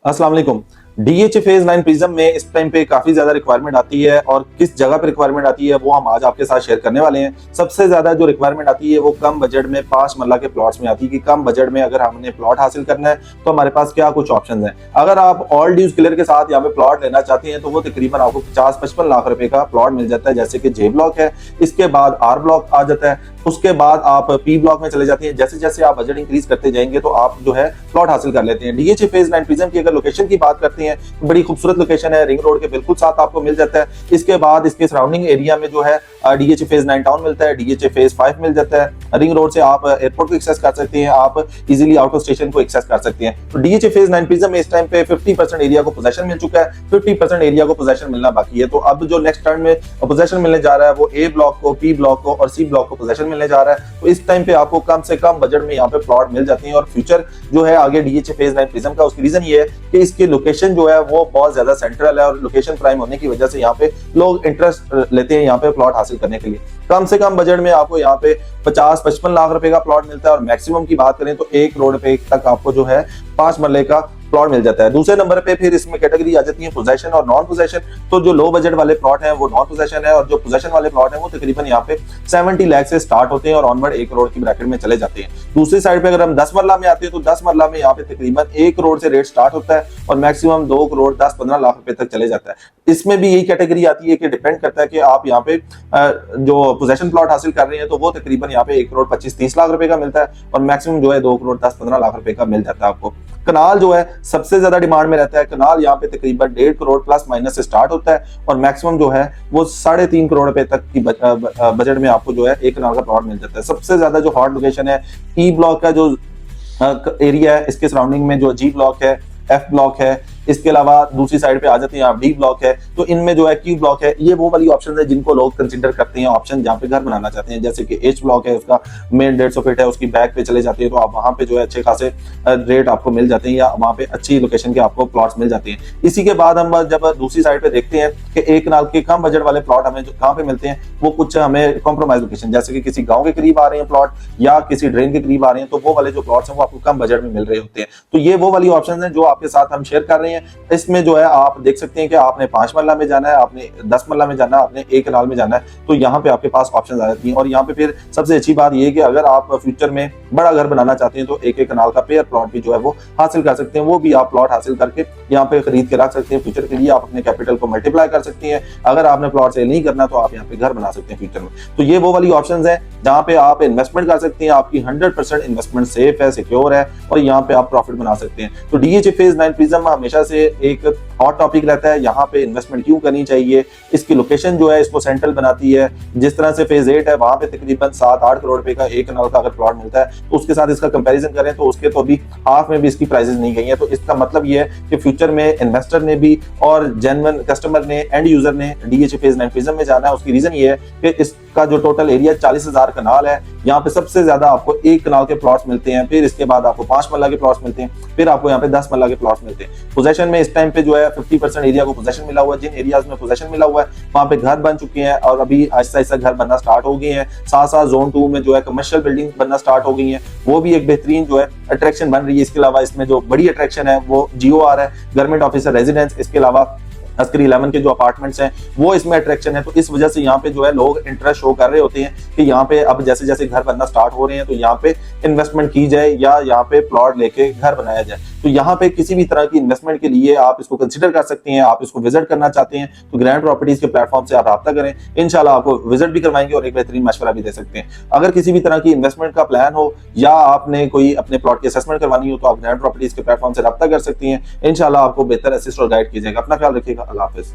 अस्सलाम वालेकुम। DH phase 9 prism में इस टाइम पे काफी ज्यादा रिक्वायरमेंट आती है और किस जगह पे रिक्वायरमेंट आती है वो हम आज आपके साथ शेयर करने वाले हैं। सबसे ज्यादा जो रिक्वायरमेंट आती है वो कम बजट में 5 मरला के प्लॉट्स में आती है कि कम बजट में अगर हमने प्लॉट हासिल करना है तो हमारे पास क्या कुछ ऑप्शन है। अगर आप ऑल ड्यूज क्लियर के साथ यहाँ पे प्लॉट लेना चाहते हैं तो वो तकरीबन आपको 50-55 लाख रुपए का प्लॉट मिल जाता है, जैसे कि जे ब्लॉक है, इसके बाद आर ब्लॉक आ जाता है, उसके बाद आप पी ब्लॉक में चले जाते हैं। जैसे जैसे आप बजट इंक्रीज करते जाएंगे तो आप जो है प्लॉट हासिल कर लेते हैं। डीएच फेज 9 प्रिज्म की अगर लोकेशन की बात करते हैं तो बड़ी खूबसूरत लोकेशन है, रिंग रोड के बिल्कुल साथ आपको मिल जाता है। इसके बाद इसके सराउंडिंग एरिया में जो है डीएच फेज 9 टाउन मिलता है, डीएच फेज 5 मिल जाता है। रिंग रोड से आप एयरपोर्ट को एक्सेस कर सकते हैं, आप इजीली आउट ऑफ स्टेशन को एक्सेस कर सकते हैं। तो डीएच फेज 9 प्रिज्म में इस टाइम पे 50% एरिया को पोजेशन मिल चुका है, 50% एरिया को पोजेशन मिलना बाकी है। तो अब जो नेक्स्ट टर्न में पोजेशन मिलने जा रहा है वो ए ब्लॉक को, पी ब्लॉक को और सी ब्लॉक को पोजेशन मिलने जा रहा है। तो इस टाइम पे आपको कम से कम बजट में यहाँ पे प्लॉट मिल जाती हैं और फ्यूचर जो है आगे डीएच फेज 9 प्रिज्म का, उसकी रीजन ये है कि इसकी लोकेशन जो है वो बहुत ज्यादा सेंट्रल है और लोकेशन प्राइम होने की वजह से यहाँ पे लोग इंटरेस्ट लेते हैं यहाँ पे प्लॉट हासिल करने के लिए। कम से कम बजट में आपको यहाँ पे 50-55 लाख रुपए का प्लॉट मिलता है और मैक्सिमम की बात करें तो 1 करोड़ रुपए तक आपको जो है 5 मरले का प्लॉट मिल जाता है। दूसरे नंबर पे फिर इसमें कैटेगरी आ जाती है पोजेशन और नॉन पोजेशन। तो जो लो बजट वाले प्लॉट हैं वो नॉन पोजेशन है और जो पोजेशन वाले प्लॉट हैं वो तकरीबन यहाँ पे 70 लाख से स्टार्ट होते हैं और ऑनवर्ड 1 करोड़ की ब्रैकेट में चले जाते हैं। दूसरी साइड पे अगर हम 10 मरला में आते हैं तो 10 मरला में यहाँ पे तकरीबन 1 करोड़ से रेट स्टार्ट होता है और मैक्सिमम 2 करोड़ 10-15 लाख रुपए तक चले जाता है। इसमें भी यही कैटेगरी आती है कि डिपेंड करता है कि आप यहाँ पे जो पोजेशन प्लॉट हासिल कर रहे हैं तो वो तकरीबन यहाँ पे 1 करोड़ 25-30 लाख रुपए का मिलता है और मैक्सिमम जो है 2 करोड़ 10-15 लाख रुपए का मिल जाता है आपको। कनाल जो है सबसे ज्यादा डिमांड में रहता है। कनाल यहाँ पे तकरीबन 1.5 करोड़ प्लस माइनस से स्टार्ट होता है और मैक्सिमम जो है वो 3.5 करोड़ रुपए तक की बजट में आपको जो है एक कनाल का प्लॉट मिल जाता है। सबसे ज्यादा जो हॉट लोकेशन है ई ब्लॉक का जो एरिया है, इसके सराउंडिंग में जो जी ब्लॉक है, एफ ब्लॉक है, इसके अलावा दूसरी साइड पे आ जाते हैं आप डी ब्लॉक है, तो इनमें जो है क्यू ब्लॉक है, ये वो वाली ऑप्शन है जिनको लोग कंसीडर करते हैं ऑप्शन जहाँ पे घर बनाना चाहते हैं। जैसे कि एच ब्लॉक है, उसका मेन 150 फीट है, उसकी बैक पे चले जाते हैं तो आप वहां पे जो है अच्छे खासे रेट आपको मिल जाते हैं या वहां पे अच्छी लोकेशन के आपको प्लॉट्स मिल जाते हैं। इसी के बाद हम जब दूसरी साइड पे देखते हैं कि एक कनाल के कम बजट वाले प्लॉट हमें जो कहाँ पे मिलते हैं वो कुछ हमें कॉम्प्रोमाइज लोकेशन, जैसे कि किसी गाँव के करीब आ रहे हैं प्लॉट या किसी ड्रेन के करीब आ रहे हैं, तो वो वाले जो प्लॉट्स हैं वो आपको कम बजट में मिल रहे होते हैं। तो ये वो वाली ऑप्शन है जो आपके साथ हम शेयर कर रहे हैं। इसमें जो है आप देख सकते हैं कि आपने 5 मरला में जाना है, आपने 10 मरला में जाना है, आपने 1 कनाल में जाना है, तो यहाँ पे आपके पास ऑप्शन आ जाती हैं। और यहाँ पे फिर सबसे अच्छी बात ये है कि अगर आप फ्यूचर में बड़ा घर बनाना चाहते हैं तो 1-1 कनाल का पेयर प्लॉट भी जो है वो हासिल कर सकते हैं। वो भी आप प्लॉट हासिल करके यहाँ पे खरीद के रख सकते हैं, फ्यूचर के लिए आप अपने कैपिटल को मल्टीप्लाई कर सकते हैं। अगर आपने प्लॉट सेल नहीं करना तो आप यहाँ पे घर बना सकते हैं फ्यूचर में। तो ये वो वाली ऑप्शन है जहाँ पे आप इन्वेस्टमेंट कर सकते हैं, आपकी 100% इन्वेस्टमेंट सेफ है, सिक्योर है और यहाँ पे आप प्रॉफिट बना सकते हैं। तो डीएच फेज 9 प्रिज्म हमेशा से एक हॉट टॉपिक रहता है, यहाँ पे इन्वेस्टमेंट क्यों करनी चाहिए, इसकी लोकेशन जो है इसको सेंट्रल बनाती है। जिस तरह से फेज 8 है वहां पे तकरीबन 7-8 करोड़ रुपए का 1 कनाल का अगर प्लॉट मिलता है तो उसके साथ इसका कंपैरिजन करें तो उसके तो अभी हाफ में भी इसकी प्राइसेस नहीं गई है। तो इसका मतलब ये है कि फ्यूचर में इन्वेस्टर ने भी और जेन्युइन कस्टमर ने, एंड यूजर ने डीएच फेज 9 प्रिज्म में जाना है। उसकी रीजन ये है कि इसका जो टोटल एरिया 40,000 कनाल है, यहाँ पे सबसे ज्यादा आपको 1 कनाल के प्लॉट्स मिलते हैं, फिर इसके बाद आपको 5 मरला के प्लॉट्स मिलते हैं, फिर आपको यहाँ पे 10 मरला के प्लॉट्स मिलते हैं। पोजेशन में इस टाइम पे जो है 50% एरिया को पोजेशन मिला हुआ है। जिन एरियाज में पोजेशन मिला हुआ है वहां पे घर बन चुके हैं और अभी आहिस्ता आहिस्ता घर बनना स्टार्ट हो गए हैं। साथ साथ जोन 2 में जो है कमर्शियल बिल्डिंग बनना स्टार्ट हो गई है, वो भी एक बेहतरीन जो है अट्रैक्शन बन रही है। इसके अलावा इसमें जो बड़ी अट्रैक्शन है वो GOR है, गवर्नमेंट ऑफिसर रेजिडेंस। इसके अलावा अस्करी 11 के जो अपार्टमेंट्स हैं वो इसमें अट्रैक्शन है। तो इस वजह से यहाँ पे जो है लोग इंटरेस्ट शो कर रहे होते हैं कि यहाँ पे अब जैसे जैसे घर बनना स्टार्ट हो रहे हैं तो यहाँ पे इन्वेस्टमेंट की जाए या यहाँ पे प्लॉट लेके घर बनाया जाए। तो यहाँ पे किसी भी तरह की इन्वेस्टमेंट के लिए आप इसको कंसिडर कर सकते हैं। आप इसको विजिट करना चाहते हैं तो ग्रैंड प्रॉपर्टीज के प्लेटफॉर्म से आप राब्ता करें, इंशाल्लाह आपको विजिट भी करवाएंगे और एक बेहतरीन मशवरा भी दे सकते हैं। अगर किसी भी तरह की इन्वेस्टमेंट का प्लान हो या आपने कोई अपने प्लॉट की असेसमेंट करवानी हो तो आप ग्रैंड प्रॉपर्टीज के प्लेटफॉर्म से राब्ता कर सकती हैं। इंशाल्लाह आपको बेहतर असिस्ट और गाइड कीजिएगा। अपना ख्याल रखिएगा। अल्लाह हाफिज।